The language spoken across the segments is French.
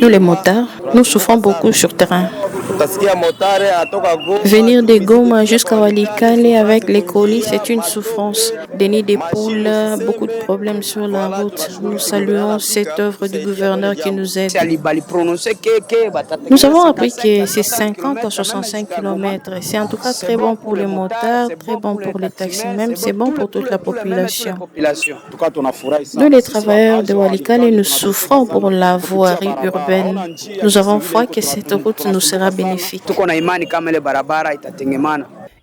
Nous les motards, nous souffrons beaucoup sur terrain. Venir de Goma jusqu'à Walikale avec les colis, c'est une souffrance. Des nids de poules, beaucoup de problèmes sur la route. Nous saluons cette œuvre du gouverneur qui nous aide. Nous avons appris que c'est 50 à 65 km. C'est en tout cas très bon pour les motards, très bon pour les taxis, même c'est bon pour toute la population. Nous, les travailleurs de Walikale, nous souffrons pour la voirie urbaine. Nous avons foi que cette route nous sera bénéfique.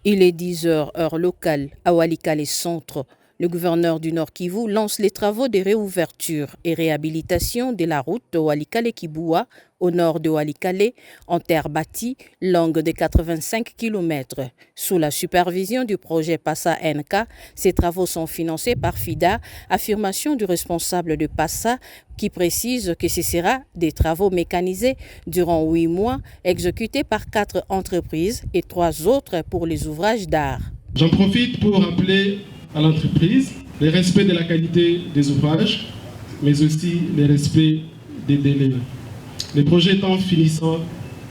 Il est 10 heures, heure locale, à Walikale Centre. Le gouverneur du Nord Kivu lance les travaux de réouverture et réhabilitation de la route de Walikale-Kiboua au nord de Walikale, en terre bâtie, longue de 85 km. Sous la supervision du projet PASA NK, ces travaux sont financés par FIDA, affirmation du responsable de PASA, qui précise que ce sera des travaux mécanisés durant 8 mois, exécutés par 4 entreprises et 3 autres pour les ouvrages d'art. J'en profite pour rappeler à l'entreprise le respect de la qualité des ouvrages, mais aussi le respect des délais. Les projets étant finissants,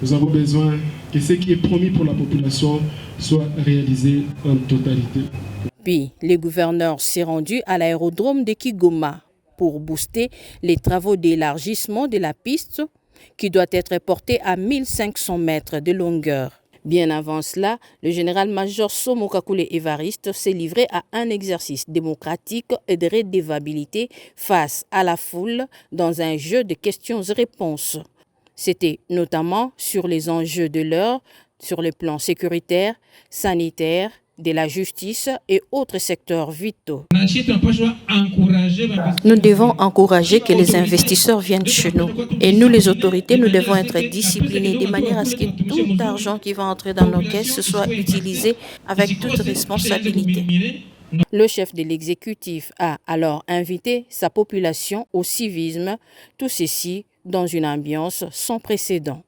nous avons besoin que ce qui est promis pour la population soit réalisé en totalité. Puis, le gouverneur s'est rendu à l'aérodrome de Kigoma pour booster les travaux d'élargissement de la piste qui doit être portée à 1500 mètres de longueur. Bien avant cela, le général-major Somo Kakule Évariste s'est livré à un exercice démocratique et de redevabilité face à la foule dans un jeu de questions-réponses. C'était notamment sur les enjeux de l'heure, sur les plans sécuritaires, sanitaires, de la justice et autres secteurs vitaux. Nous devons encourager que les investisseurs viennent chez nous. Et nous, les autorités, nous devons être disciplinés de manière à ce que tout argent qui va entrer dans nos caisses soit utilisé avec toute responsabilité. Le chef de l'exécutif a alors invité sa population au civisme, tout ceci dans une ambiance sans précédent.